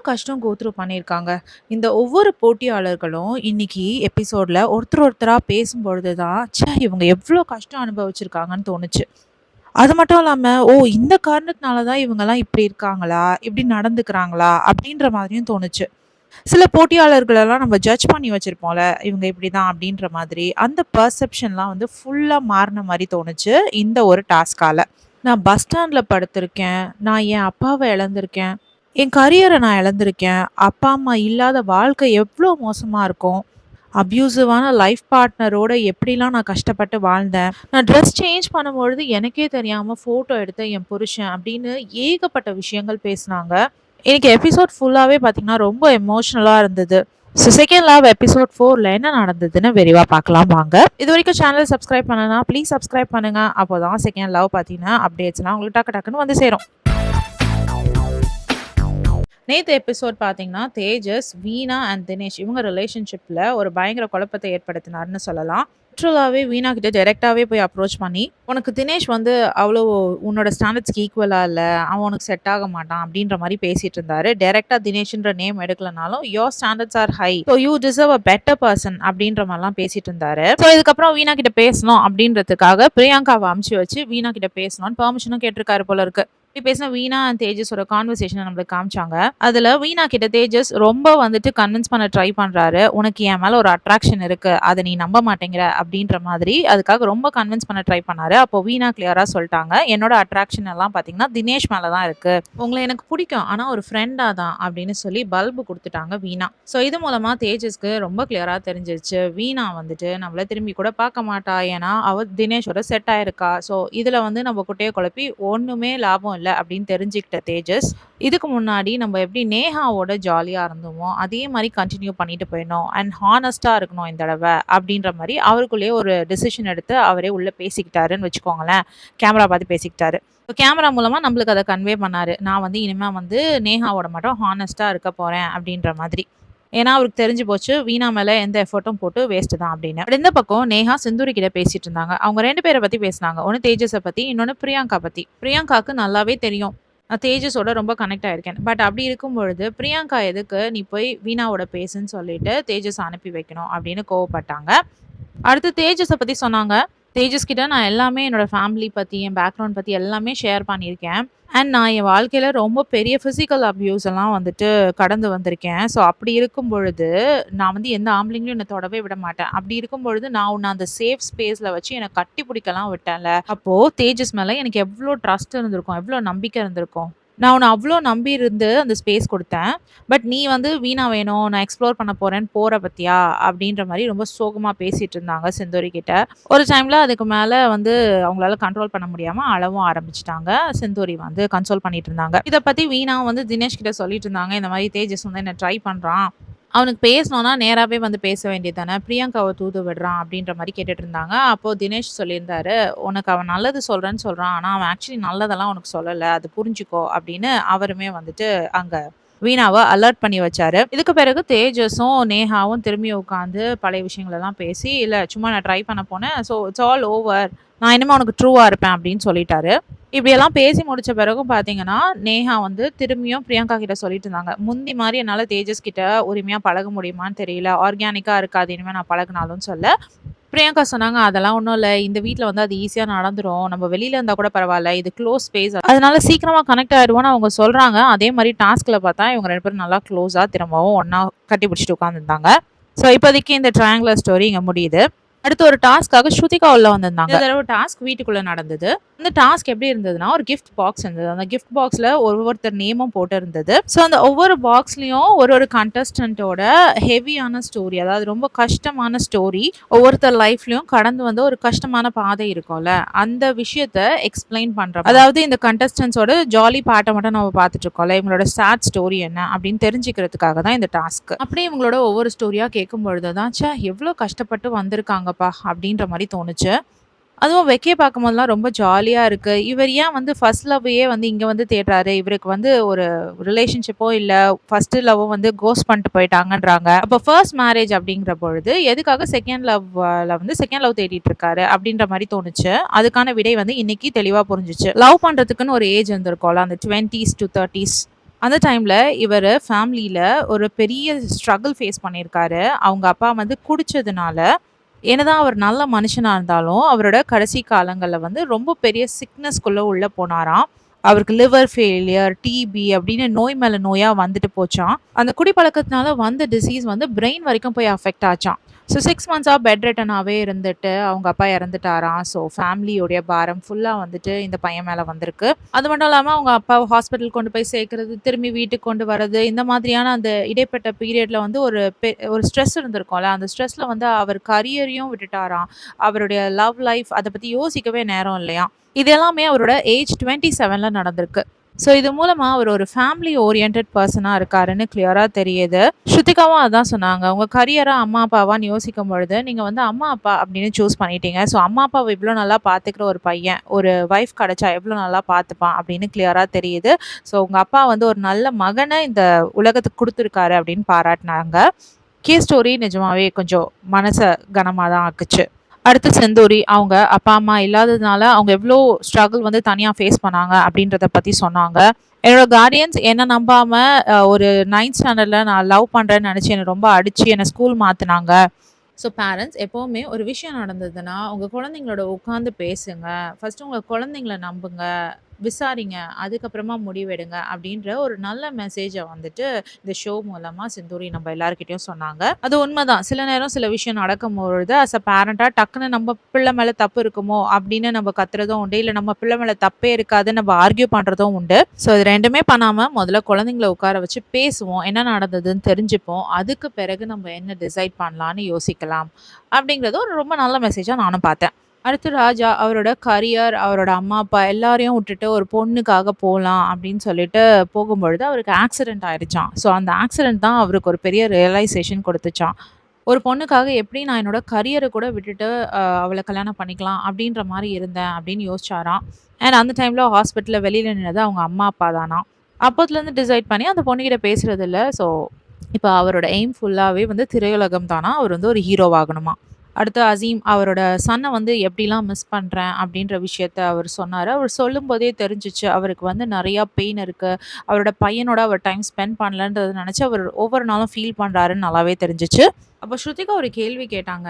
கஷ்டம் go through பண்ணியிருக்காங்க. இந்த ஒவ்வொரு போட்டியாளர்களும் இன்னைக்கு எபிசோட்ல ஒருத்தர் ஒருத்தரா பேசும்பொழுது தான், ச்சே! இவங்க எவ்ளோ கஷ்டம் அனுபவிச்சிருக்காங்கன்னு தோணுச்சு. அது மட்டும் இல்லாம, ஓ! இந்த காரணத்தினால தான் இவங்கலாம் இப்படி இருக்காங்களா? இப்படி நடந்துக்கிறாங்களா? அப்படின்ற மாதிரியும் தோணுச்சு. சில போட்டியாளர்களெல்லாம் நம்ம ஜட்ஜ் பண்ணி வச்சிருப்போம்ல, இவங்க இப்படிதான் அப்படின்ற மாதிரி. அந்த பெர்செப்ஷன்லாம் வந்து ஃபுல்லா மாறுன மாரி தோணுச்சு, இந்த ஒரு டாஸ்க்கால. நான் பஸ் ஸ்டாண்ட்ல படுத்திருக்கேன். நான் என் அப்பாவ இழந்திருக்கேன். என் கரியர நான் இழந்திருக்கேன். அப்பா, அம்மா இல்லாத வாழ்க்கை எவ்ளோ மோசமா இருக்கும். அப்யூசிவான லைஃப் பார்ட்னரோட எப்படிலாம் நான் கஷ்டப்பட்டு வாழ்ந்தேன். நான் ட்ரெஸ் சேஞ்ச் பண்ணும்பொழுது எனக்கே தெரியாம ஃபோட்டோ எடுத்த என் புருஷன் அப்படின்னு ஏகப்பட்ட விஷயங்கள் பேசுனாங்க. எனக்கு எபிசோட் ஃபுல்லாவே பார்த்தீங்கன்னா, ரொம்ப எமோஷனலா இருந்தது. செகண்ட் லவ் எபிசோட் 4ல என்ன நடந்ததுன்னு விரிவா பார்க்கலாம் வாங்க. இதுவரைக்கும் சேனல் சப்ஸ்கிரைப் பண்ணலனா ப்ளீஸ் சப்ஸ்கிரைப் பண்ணுங்க. அப்போதான் செகண்ட் லவ் பார்த்தீங்கன்னா, அப்டேட்ஸ்லாம் உங்களுக்கு டக்கு டக்குன்னு வந்து சேரும். நேத்து எபிசோட் பார்த்தீங்கன்னா, தேஜஸ், வீணா அண்ட் தினேஷ் இவங்க ரிலேஷன்ஷிப்ல ஒரு பயங்கர குழப்பத்தை ஏற்படுத்தினாருன்னு சொல்லலாம். லிட்ரலாவே வீணா கிட்ட டைரக்ட்டாவே போய் அப்ரோச் பண்ணி, "உனக்கு தினேஷ் வந்து அவ்ளோ உன்னோட ஸ்டாண்டர்ட்ஸ்க்கு ஈக்குவலா இல்ல. அவன் உனக்கு செட் ஆக மாட்டான்." அப்படின்ற மாரி பேசிட்டு இருந்தாரு. டைரக்ட்டா தினேஷ்ன்ற நேம் எடுக்கலனாலும், "your standards are high. So you deserve a better person." அப்படின்ற மாரிலாம் பேசிட்டு இருந்தாரு. ஸோ இதுக்கப்புறம் வீணா கிட்ட பேசணும் அப்படின்றதுக்காக பிரியங்காவ அனுப்பிச்சு வச்சு, வீணா கிட்ட பேசணும்னு பெர்மிஷனும் கேட்டிருக்காரு போல இருக்கு. இப்படி பேசின வீணா அண்ட் தேஜஸோட கான்வர்சேஷனை நம்மளுக்கு காமிச்சாங்க. அதுல வீணா கிட்ட தேஜஸ் ரொம்ப வந்துட்டு கன்வின்ஸ் பண்ண ட்ரை பண்றாரு. உனக்கு என் மேல ஒரு அட்ராக்ஷன் இருக்கு, அதை நீ நம்ப மாட்டேங்கிற அப்படின்ற மாதிரி அதுக்காக ரொம்ப கன்வின்ஸ் பண்ண ட்ரை பண்ணாரு. அப்போ வீணா கிளியரா சொல்லிட்டாங்க, என்னோட அட்ராக்ஷன் எல்லாம் பாத்தீங்கன்னா தினேஷ் மேலதான் இருக்கு. உங்களை எனக்கு பிடிக்கும், ஆனா ஒரு ஃப்ரெண்டா தான் அப்படின்னு சொல்லி பல்பு கொடுத்துட்டாங்க வீணா. ஸோ இது மூலமா தேஜஸ்க்கு ரொம்ப கிளியரா தெரிஞ்சிருச்சு, வீணா வந்துட்டு நம்மள திரும்பி கூட பார்க்க மாட்டா. ஏன்னா அவ தினேஷோட செட் ஆயிருக்கா. ஸோ இதுல வந்து நம்ம குட்டையை குழப்பி ஒண்ணுமே லாபம் இல்லை அப்படின்னு தெரிஞ்சுக்கிட்ட தேஜஸ், இதுக்கு முன்னாடி நம்ம எப்படி நேஹாவோட ஜாலியா இருந்தோமோ அதே மாதிரி கண்டினியூ பண்ணிட்டு போயிடணும் அண்ட் ஹானஸ்டா இருக்கணும் இந்த தடவை அப்படின்ற மாதிரி அவருக்குள்ளேயே ஒரு டெசிஷன் எடுத்து அவரே உள்ள பேசிக்கிட்டாருன்னு வச்சுக்கோங்களேன். கேமரா பார்த்து பேசிக்கிட்டாரு. இப்போ கேமரா மூலமா நம்மளுக்கு அதை கன்வே பண்ணாரு, நான் வந்து இனிமே வந்து நேஹாவோட மட்டும் ஹானஸ்டா இருக்க போறேன் அப்படின்ற மாதிரி. ஏன்னா அவருக்கு தெரிஞ்சு போச்சு, வீணா மேல எந்த எஃபர்ட்டும் போட்டு வேஸ்ட் தான் அப்படின்னு. இந்த பக்கம் நேஹா சிந்துரி கிட்ட பேசிட்டு இருந்தாங்க. அவங்க 2 பேரை பத்தி பேசினாங்க. ஒன்னு தேஜஸை பத்தி, இன்னொன்னு பிரியங்கா பத்தி. பிரியங்காக்கு நல்லாவே தெரியும், நான் தேஜஸோட ரொம்ப கனெக்ட் ஆயிருக்கேன். பட் அப்படி இருக்கும் பொழுது பிரியங்கா எதுக்கு நீ போய் வீணாவோட பேசுன்னு சொல்லிட்டு தேஜஸ் அனுப்பி வைக்கணும் அப்படின்னு கோவப்பட்டாங்க. அடுத்து தேஜஸை பத்தி சொன்னாங்க. தேஜஸ் கிட்ட நான் எல்லாமே என்னோட ஃபேமிலி பத்தி, என் பேக்ரவுண்ட் பத்தி எல்லாமே ஷேர் பண்ணியிருக்கேன். அண்ட் நான் என் வாழ்க்கையில ரொம்ப பெரிய பிசிக்கல் அபியூஸ் எல்லாம் வந்துட்டு கடந்து வந்திருக்கேன். ஸோ அப்படி இருக்கும் பொழுது நான் வந்து எந்த ஆம்பளைங்களையும் என்னை தொடவே விட மாட்டேன். அப்படி இருக்கும் பொழுது நான் உன்னை அந்த சேஃப் ஸ்பேஸ்ல வச்சு என்னை கட்டி பிடிக்கலாம் விட்டேன்ல. அப்போ தேஜஸ் மேல எனக்கு எவ்வளோ ட்ரஸ்ட் இருந்திருக்கும், எவ்வளோ நம்பிக்கை இருந்திருக்கும். நான் உன்னை அவ்ளோ நம்பி இருந்து அந்த ஸ்பேஸ் குடுத்தேன். பட் நீ வந்து வீணா வேணும், நான் எக்ஸ்ப்ளோர் பண்ண போறேன்னு போற பாத்தியா? அப்படின்ற மாரி ரொம்ப சோகமா பேசிட்டு இருந்தாங்க செந்தூரி கிட்ட. ஒரு டைம்ல அதுக்கு மேல வந்து அவங்களால கண்ட்ரோல் பண்ண முடியாம அழவும் ஆரம்பிச்சுட்டாங்க. செந்தூரி வந்து கன்சோல் பண்ணிட்டு இருந்தாங்க. இத பத்தி வீணா வந்து தினேஷ் கிட்ட சொல்லிட்டு இருந்தாங்க. இந்த மாரி தேஜஸ் வந்து என்ன ட்ரை பண்றான். அவனுக்கு பேசணும்னா நேராவே வந்து பேச வேண்டியது தானே. பிரியங்காவ தூது விடுறான் அப்படின்ற மாரி கேட்டுட்டு இருந்தாங்க. அப்போ தினேஷ் சொல்லியிருந்தாரு, "உனக்கு அவன் நல்லது சொல்றேன்னு சொல்றான். ஆனா அவன் ஆக்சுவலி நல்லதெல்லாம் உனக்கு சொல்லல. அது புரிஞ்சுக்கோ" அப்படின்னு அவருமே வந்துட்டு அங்க வீணாவ அலர்ட் பண்ணி வச்சாரு. இதுக்கு பிறகு தேஜஸும், நேஹாவும் திரும்பி உட்காந்து பழைய விஷயங்கள் எல்லாம் பேசி, "இல்ல சும்மா நான் ட்ரை பண்ண போனேன். So it's all over. நான் இனிமே உனக்கு ட்ரூவா இருப்பேன்" அப்படின்னு சொல்லிட்டாரு. இப்படியெல்லாம் பேசி முடிச்ச பிறகும் பார்த்தீங்கன்னா, நேஹா வந்து திரும்பியும் பிரியங்கா கிட்ட சொல்லிட்டு இருந்தாங்க, "முந்தி மாரி என்னால தேஜஸ் கிட்ட உரிமையா பழக முடியுமான்னு தெரியல. ஆர்கானிக்கா இருக்காது இனிமே நான் பழகுனாலும்னு" சொல்ல, பிரியங்கா சொன்னாங்க, "அதெல்லாம் ஒண்ணும் இல்ல. இந்த வீட்ல வந்து அது ஈஸியா நடந்துரும். நம்ம வெளியில இருந்தா கூட பரவால்ல. இது க்ளோஸ் ஸ்பேஸ். அதனால சீக்கிரமா கனெக்ட் ஆயிடுவோம்னு" அவங்க சொல்றாங்க. அதே மாரி டாஸ்க்ல பார்த்தா இவங்க 2 பேரும் நல்லா க்ளோஸா திரும்பவும் ஒண்ணா கட்டி பிடிச்சுட்டு உட்கார்ந்துருந்தாங்க. ஸோ இப்போதைக்கு இந்த ட்ரையாங்குலர் ஸ்டோரி இங்க முடியுது. அடுத்து ஒரு டாஸ்க்காக ஸ்ருதிகா உள்ள வந்திருந்தாங்க. இந்த தடவ டாஸ்க் வீட்டுக்குள்ள நடந்தது. அந்த டாஸ்க் எப்படி இருந்ததுன்னா, ஒரு கிஃப்ட் பாக்ஸ் இருந்தது. அந்த கிஃப்ட் பாக்ஸ்ல ஒவ்வொருத்தர் நேமும் போட்டு இருந்தது. ஸோ அந்த ஒவ்வொரு பாக்ஸ்லயும் ஒரு கண்டஸ்டன்ட்டோட ஹெவியான ஸ்டோரி, அதாவது ரொம்ப கஷ்டமான ஸ்டோரி, ஒவ்வொருத்தர் லைஃப்லயும் கடந்து வந்த ஒரு கஷ்டமான பாதை இருக்கும்ல, அந்த விஷயத்த எக்ஸ்பிளைன் பண்ற, அதாவது இந்த கண்டஸ்டன்ட்ஸோட ஜாலி பார்ட்ட மட்டும் நம்ம பார்த்துட்டு இருக்கோம்ல, இவங்களோட சேட் ஸ்டோரி என்ன அப்படின்னு தெரிஞ்சுக்கிறதுக்காக தான் இந்த டாஸ்க். அப்படியே இவங்களோட ஒவ்வொரு ஸ்டோரியா கேட்கும் பொழுது தான், ச்சே எவ்வளோ கஷ்டப்பட்டு வந்திருக்காங்கப்பா அப்படின்ற மாதிரி தோணுச்சு. அதுவும் வெக்கிய பார்க்கும்போதெல்லாம் ரொம்ப ஜாலியா இருக்கு. இவர் ஏன் வந்து ஃபர்ஸ்ட் லவ்வையே வந்து இங்க வந்து தேடுறாரு? இவருக்கு வந்து ஒரு ரிலேஷன்ஷிப்போ இல்ல, ஃபர்ஸ்ட் லவ்வும் வந்து கோஸ்ட் பண்ணிட்டு போயிட்டாங்கன்றாங்க. அப்ப ஃபர்ஸ்ட் மேரேஜ் அப்படிங்கிற பொழுது எதுக்காக செகண்ட் லவ்ல வந்து செகண்ட் லவ் தேடிட்டு இருக்காரு அப்படின்ற மாரி தோணுச்சு. அதுக்கான விடை வந்து இன்னைக்கு தெளிவா புரிஞ்சுச்சு. லவ் பண்றதுக்குன்னு ஒரு ஏஜ் இருந்திருக்கும்ல, அந்த 20s to 30s. அந்த டைம்ல இவரு ஃபேமிலில ஒரு பெரிய ஸ்ட்ரகிள் ஃபேஸ் பண்ணியிருக்காரு. அவங்க அப்பா வந்து குடிச்சதுனால, என்னதான் அவர் நல்ல மனுஷனா இருந்தாலும், அவரோட கடைசி காலங்கள்ல வந்து ரொம்ப பெரிய சிக்னஸ்க்குள்ள உள்ள போனாராம். அவருக்கு லிவர் ஃபெயிலியர், டிபி அப்படின்னு நோய் மேல நோயா வந்துட்டு போச்சாம். அந்த குடிப்பழக்கத்தினால வந்த டிசீஸ் வந்து பிரெயின் வரைக்கும் போய் அஃபெக்ட் ஆச்சாம். ஸோ 6 மந்த்ஸா பெட் ரிட்டனாவே இருந்துட்டு அவங்க அப்பா இறந்துட்டாராம். ஸோ ஃபேமிலியோடைய பாரம் ஃபுல்லா வந்துட்டு இந்த பையன் மேல வந்திருக்கு. அது மட்டும் இல்லாம அவங்க அப்பாவ ஹாஸ்பிட்டல் கொண்டு போய் சேர்க்கிறது, திரும்பி வீட்டுக்கு கொண்டு வரது, இந்த மாதிரியான அந்த இடைப்பட்ட பீரியட்ல வந்து ஒரு ஸ்ட்ரெஸ் இருந்திருக்கும்ல. அந்த ஸ்ட்ரெஸ்ல வந்து அவர் கரியரையும் விட்டுட்டாராம். அவருடைய லவ் லைஃப் அத பத்தி யோசிக்கவே நேரம் இல்லையாம். இது எல்லாமே அவரோட ஏஜ் 27ல நடந்திருக்கு. ஸோ இது மூலமா அவர் ஒரு ஃபேமிலி ஓரியன்டட் பெர்சனா இருக்காருன்னு கிளியரா தெரியுது. ஸ்ருதிகாவும் அதான் சொன்னாங்க. உங்க கரியரா அம்மா, அப்பாவான்னு யோசிக்கும் பொழுது, நீங்க வந்து அம்மா, அப்பா அப்படின்னு சூஸ் பண்ணிட்டீங்க. ஸோ அம்மா, அப்பாவ இவ்ளோ நல்லா பார்த்துக்கிற ஒரு பையன், ஒரு வைஃப் கிடைச்சா எவ்ளோ நல்லா பார்த்துப்பான் அப்படின்னு கிளியரா தெரியுது. ஸோ உங்க அப்பா வந்து ஒரு நல்ல மகன இந்த உலகத்துக்கு குடுத்துருக்காரு அப்படின்னு பாராட்டுனாங்க. ஸ்டோரி நிஜமாவே கொஞ்சம் மனச கனமா தான் ஆக்குச்சு. அடுத்து செந்தூரி அவங்க அப்பா, அம்மா இல்லாததுனால அவங்க எவ்ளோ ஸ்ட்ரகிள் வந்து தனியா ஃபேஸ் பண்ணாங்க அப்படின்றத பத்தி சொன்னாங்க. என்னோட கார்டியன்ஸ் என்ன நம்பாம ஒரு 9த் ஸ்டாண்டர்ட்ல நான் லவ் பண்றேன்னு நெனச்சு என்ன ரொம்ப அடிச்சு என்ன ஸ்கூல் மாத்துனாங்க. ஸோ பேரண்ட்ஸ் எப்பவுமே ஒரு விஷயம் நடந்ததுன்னா, உங்க குழந்தைங்களோட உட்காந்து பேசுங்க. ஃபர்ஸ்ட்டு உங்க குழந்தைங்கள நம்புங்க. விசாரிங்க. அதுக்கப்புறமா முடிவெடுங்க. அப்படின்ற ஒரு நல்ல மெசேஜ வந்துட்டு இந்த ஷோ மூலமா சிந்தூரி நம்ம எல்லார்கிட்டயும் சொன்னாங்க. அது உண்மதான். சில நேரம் சில விஷயம் நடக்கும்பொழுது பேரண்ட்டா டக்குனு நம்ம பிள்ளை மேல தப்பு இருக்குமோ அப்படின்னு நம்ம கத்துறதும் உண்டு. இல்ல நம்ம பிள்ளை மேல தப்பே இருக்காதுன்னு நம்ம ஆர்க்யூ பண்றதும் உண்டு. ஸோ இது 2மே பண்ணாம முதல்ல குழந்தைங்கள உட்கார வச்சு பேசுவோம். என்ன நடந்ததுன்னு தெரிஞ்சுப்போம். அதுக்கு பிறகு நம்ம என்ன டிசைட் பண்ணலான்னு யோசிக்கலாம். அப்படிங்கிறது ஒரு ரொம்ப நல்ல மெசேஜா நானும் பார்த்தேன். அடுத்து ராஜா அவரோட கரியர், அவரோட அம்மா, அப்பா எல்லாரையும் விட்டுட்டு ஒரு பொண்ணுக்காக போலாம் அப்படின்னு சொல்லிட்டு போகும்பொழுது அவருக்கு ஆக்சிடென்ட் ஆயிடுச்சாம். ஸோ அந்த ஆக்சிடென்ட் தான் அவருக்கு ஒரு பெரிய ரியலைசேஷன் கொடுத்துச்சாம். ஒரு பொண்ணுக்காக எப்படி நான் என்னோட கரியர கூட விட்டுட்டு அவள கல்யாணம் பண்ணிக்கலாம் அப்படின்ற மாரி இருந்தேன் அப்படின்னு யோசிச்சாராம். அண்ட் அந்த டைம்ல ஹாஸ்பிட்டல்ல வெளியில நின்னது அவங்க அம்மா, அப்பா தானாம். அப்போத்துலேருந்து டிசைட் பண்ணி அந்த பொண்ணுகிட்ட பேசுறதில்ல. ஸோ இப்ப அவரோட எய்ம் ஃபுல்லாவே வந்து திரையுலகம் தானா. அவர் வந்து ஒரு ஹீரோவாகணுமா. அடுத்து அசீம் அவரோட சன்ன வந்து எப்படிலாம் மிஸ் பண்றேன் அப்படின்ற விஷயத்த அவர் சொன்னாரு. அவர் சொல்லும்போதே தெரிஞ்சுச்சு, அவருக்கு வந்து நெறையா பெயின் இருக்கு. அவரோட பையனோட அவர் டைம் ஸ்பெண்ட் பண்ணலன்றத நெனச்சு அவர் ஒவ்வொரு நாளும் ஃபீல் பண்றாருன்னு நல்லாவே தெரிஞ்சுச்சு. அப்ப ஸ்ருதிகா ஒரு கேள்வி கேட்டாங்க.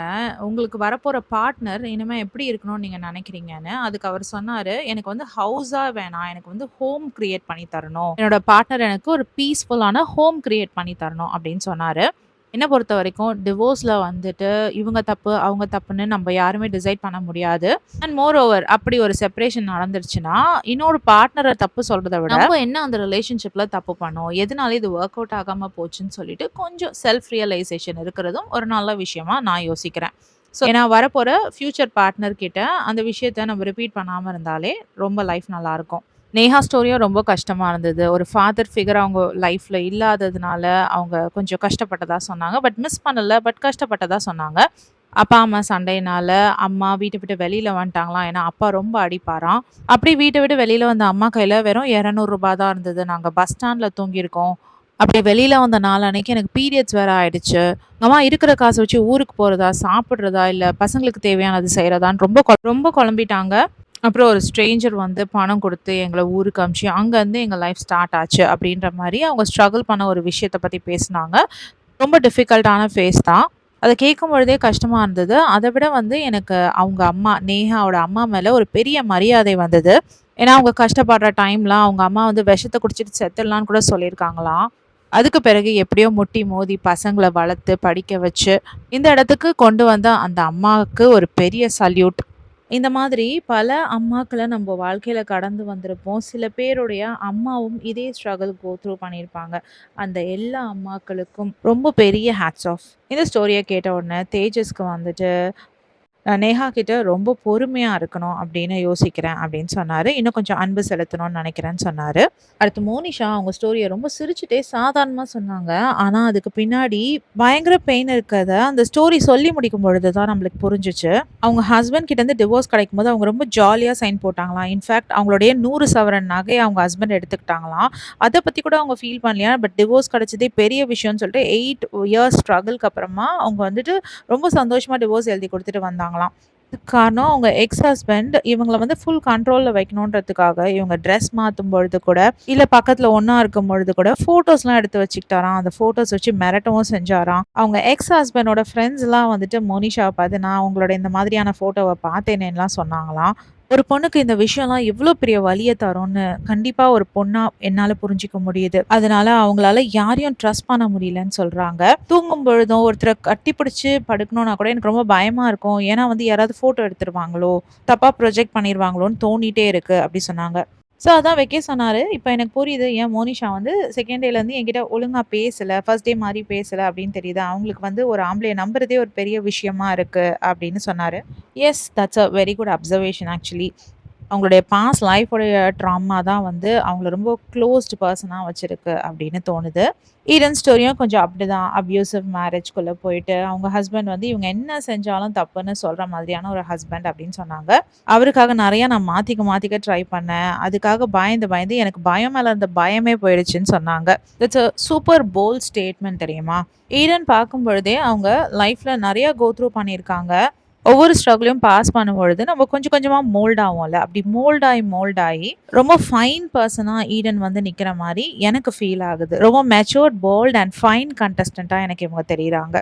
உங்களுக்கு வரப்போற பார்ட்னர் இனிமே எப்படி இருக்கணும்னு நீங்க நெனைக்கிறீங்கன்னு. அதுக்கு அவர் சொன்னாரு, "எனக்கு வந்து ஹவுஸா வேணாம். எனக்கு வந்து ஹோம் கிரியேட் பண்ணி தரணும். என்னோட பார்ட்னர் எனக்கு ஒரு பீஸ்ஃபுல்லான ஹோம் கிரியேட் பண்ணி தரணும்." அப்படின்னு சொன்னாரு. என்ன பொறுத்தவரைக்கும் டிவோர்ஸ்ல வந்துட்டு இவங்க தப்பு, அவங்க தப்புன்னு நம்ம யாருமே டிசைட் பண்ண முடியாது. அண்ட் மோர் ஓவர் அப்படி ஒரு செப்பரேஷன் நடந்துருச்சுன்னா, இன்னொரு பார்ட்னர தப்பு சொல்றத விட, நம்ம என்ன அந்த ரிலேஷன்ஷிப்ல தப்பு பண்ணோம்? எதனால இது வொர்க் அவுட் ஆகாம போச்சுன்னு சொல்லிட்டு கொஞ்சம் செல்ஃப் ரியலைசேஷன் இருக்கிறதும் ஒரு நல்ல விஷயமா நான் யோசிக்கிறேன். ஸோ ஏன்னா வரப்போற ஃபியூச்சர் பார்ட்னர் கிட்ட அந்த விஷயத்த நம்ம ரிப்பீட் பண்ணாம இருந்தாலே ரொம்ப லைஃப் நல்லாயிருக்கும். நேஹா ஸ்டோரியும் ரொம்ப கஷ்டமா இருந்தது. ஒரு ஃபாதர் ஃபிகர் அவங்க லைஃப்ல இல்லாததுனால, அவங்க கொஞ்சம் கஷ்டப்பட்டதா சொன்னாங்க. பட் மிஸ் பண்ணல. பட் கஷ்டப்பட்டதா சொன்னாங்க. அப்பா, அம்மா சண்டையினால அம்மா வீட்ட விட்டு வெளியில வந்துட்டாங்களாம். ஏன்னா, அப்பா ரொம்ப அடிப்பாராம். அப்படி வீட்ட விட்டு வெளியில வந்த அம்மா கையில வெறும் ரூ. 200 தான் இருந்தது. நாங்க பஸ் ஸ்டாண்ட்ல தூங்கியிருக்கோம். அப்படி வெளியில வந்த நாளன்னைக்கு எனக்கு பீரியட்ஸ் வேற ஆயிடுச்சு. அம்மா இருக்கிற காச வச்சு ஊருக்கு போறதா, சாப்பிடுறதா, இல்ல பசங்களுக்கு தேவையானது செய்றதான்னு ரொம்ப குழம்பிட்டாங்க. அப்புறம் ஒரு ஸ்ட்ரேஞ்சர் வந்து பணம் குடுத்து எங்கள ஊருக்கு அனுப்பிச்சு, அங்கருந்து எங்க லைஃப் ஸ்டார்ட் ஆச்சு அப்படின்ற மாரி அவங்க ஸ்ட்ரகிள் பண்ண ஒரு விஷயத்த பத்தி பேசுனாங்க. ரொம்ப டிஃபிகல்ட்டான ஃபேஸ் தான். அத கேட்கும்பொழுதே கஷ்டமா இருந்தது. அத விட வந்து எனக்கு அவங்க அம்மா, நேஹாவோட அம்மா மேல ஒரு பெரிய மரியாதை வந்தது. ஏன்னா, அவங்க கஷ்டப்படுற டைம்லாம் அவங்க அம்மா வந்து விஷத்த குடிச்சிட்டு செத்துடலான்னு கூட சொல்லியிருக்காங்களாம். அதுக்கு பிறகு எப்படியோ முட்டி மோதி பசங்கள வளர்த்து, படிக்க வச்சு, இந்த இடத்துக்கு கொண்டு வந்த அந்த அம்மாவுக்கு ஒரு பெரிய சல்யூட். இந்த மாதிரி பல அம்மாக்கள நம்ம வாழ்க்கையில கடந்து வந்திருப்போம். சில பேருடைய அம்மாவும் இதே ஸ்ட்ரகிள் கோ த்ரூ பண்ணியிருப்பாங்க. அந்த எல்லா அம்மாக்களுக்கும் ரொம்ப பெரிய ஹேட்ஸ் ஆஃப். இந்த ஸ்டோரிய கேட்ட உடனே தேஜஸ்க்கு வந்துட்டு நேஹா கிட்ட ரொம்ப பொறுமையா இருக்கணும் அப்படின்னு யோசிக்கிறேன் அப்படின்னு சொன்னாரு. இன்னும் கொஞ்சம் அன்பு செலுத்தணும்னு நினைக்கிறேன்னு சொன்னாரு. அடுத்து மோனிஷா அவங்க ஸ்டோரிய ரொம்ப சிரிச்சுட்டே சாதாரணமா சொன்னாங்க. ஆனா அதுக்கு பின்னாடி பயங்கர பெயின் இருக்கத அந்த ஸ்டோரி சொல்லி முடிக்கும் பொழுது தான் நம்மளுக்கு புரிஞ்சுச்சு. அவங்க ஹஸ்பண்ட் கிட்ட இருந்து டிவோர்ஸ் கிடைக்கும்போது அவங்க ரொம்ப ஜாலியா சைன் போட்டாங்களாம். இன்ஃபேக்ட் அவங்களுடைய 100 சவரன் நகைய அவங்க ஹஸ்பண்ட் எடுத்துக்கிட்டாங்களாம். அத பத்தி கூட அவங்க ஃபீல் பண்ணலையா. பட் டிவோர்ஸ் கிடைச்சதே பெரிய விஷயம்னு சொல்லிட்டு 8 இயர்ஸ் ஸ்ட்ரகிள்க்கு அப்புறமா அவங்க வந்துட்டு ரொம்ப சந்தோஷமா டிவோர்ஸ் எழுதி குடுத்துட்டு வந்தாங்களாம். காரணம் அவங்க எக்ஸ் ஹஸ்பண்ட் இவங்கள வந்து ஃபுல் கண்ட்ரோல்ல வைக்கணுன்றதுக்காக இவங்க ட்ரெஸ் மாத்தும் பொழுது கூட, இல்ல பக்கத்துல ஒண்ணா இருக்கும் பொழுது கூட ஃபோட்டோஸ்லாம் எடுத்து வச்சுக்கிட்டாராம். அந்த ஃபோட்டோஸ் வச்சு மிரட்டவும் செஞ்சாராம். அவங்க எக்ஸ் ஹஸ்பண்டோட ஃப்ரெண்ட்ஸ்லாம் வந்துட்டு மோனிஷாவ பார்த்து, "நான் உங்களோட இந்த மாதிரியான ஃபோட்டோவ பார்த்தேனேன்லாம்" சொன்னாங்களாம். ஒரு பொண்ணுக்கு இந்த விஷயம்லாம் எவ்ளோ பெரிய வலிய தரும்னு கண்டிப்பா ஒரு பொண்ணா என்னால புரிஞ்சுக்க முடியுது. அதனால அவங்களால யாரையும் ட்ரஸ்ட் பண்ண முடியலன்னு சொல்றாங்க. தூங்கும் பொழுதும் ஒருத்தர கட்டிப்பிடிச்சு படுக்கணும்னா கூட எனக்கு ரொம்ப பயமா இருக்கும். ஏன்னா வந்து யாராவது ஃபோட்டோ எடுத்துருவாங்களோ! தப்பா ப்ரொஜெக்ட் பண்ணிருவாங்களோன்னு தோணிட்டே இருக்கு அப்டி சொன்னாங்க. அதான் வைக்க சொன்னாரு. இப்ப எனக்கு புரியுது ஏன் மோனிஷா வந்து 2ண்ட் டேலேருந்து என்கிட்ட ஒழுங்கா பேசல. ஃபர்ஸ்ட் டே மாரி பேசல அப்டின்னு தெரியுது. அவங்களுக்கு வந்து ஒரு ஆம்பளைய நம்புறதே ஒரு பெரிய விஷயமா இருக்கு அப்டின்னு சொன்னாரு. Yes, that's a very good observation actually. அவங்களுடைய பாஸ்ட் லைஃபோடைய ட்ராமா தான் வந்து அவங்கள ரொம்ப க்ளோஸ்டு பர்சனா வச்சிருக்கு அப்படின்னு தோணுது. ஈடன் ஸ்டோரியும் கொஞ்சம் அப்படிதான். அப்யூசிவ் மேரேஜ்குள்ள போயிட்டு, அவங்க ஹஸ்பண்ட் வந்து இவங்க என்ன செஞ்சாலும் தப்புன்னு சொல்ற மாதிரியான ஒரு ஹஸ்பண்ட் அப்படின்னு சொன்னாங்க. அவருக்காக நெறைய நான் மாத்திக்க ட்ரை பண்ணேன். அதுக்காக பயந்து பயந்து எனக்கு பயம் மேல இருந்த பயமே போயிடுச்சுன்னு சொன்னாங்க. It's a super bold statement தெரியுமா? ஈடன் பார்க்கும் பொழுதே அவங்க லைஃப்ல நெறைய கோ த்ரூ பண்ணியிருக்காங்க. ஒவ்வொரு ஸ்ட்ரகிளையும் பாஸ் பண்ணும்பொழுது நம்ம கொஞ்சம் கொஞ்சமா மோல்ட் ஆவோம்ல. அப்படி மோல்ட் ஆயி ரொம்ப ஃபைன் பெர்சனா ஈடன் வந்து நிக்கிற மாரி எனக்கு ஃபீல் ஆகுது. ரொம்ப மெச்சூர்ட், போல்ட் அண்ட் ஃபைன் கண்டஸ்டன்ட்டா எனக்கு இவங்க தெரியிறாங்க.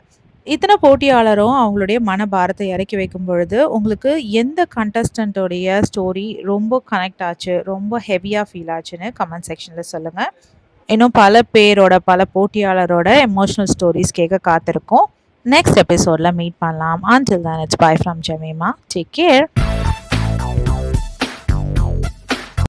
இத்தன போட்டியாளரும் அவங்களுடைய மனபாரத்த இறக்கி வைக்கும் பொழுது, உங்களுக்கு எந்த கண்டஸ்டன்ட்டோடைய ஸ்டோரி ரொம்ப கனெக்ட் ஆச்சு, ரொம்ப ஹெவியா ஃபீல் ஆச்சுன்னு கமெண்ட் செக்ஷன்ல சொல்லுங்க. இன்னும் பல பேரோட, பல போட்டியாளரோட எமோஷனல் ஸ்டோரீஸ் கேட்க காத்திருக்கோம். நெக்ஸ்ட் எபிசோட்ல மீட் பண்ணலாம். Until then, it's bye from Jemima. Take care.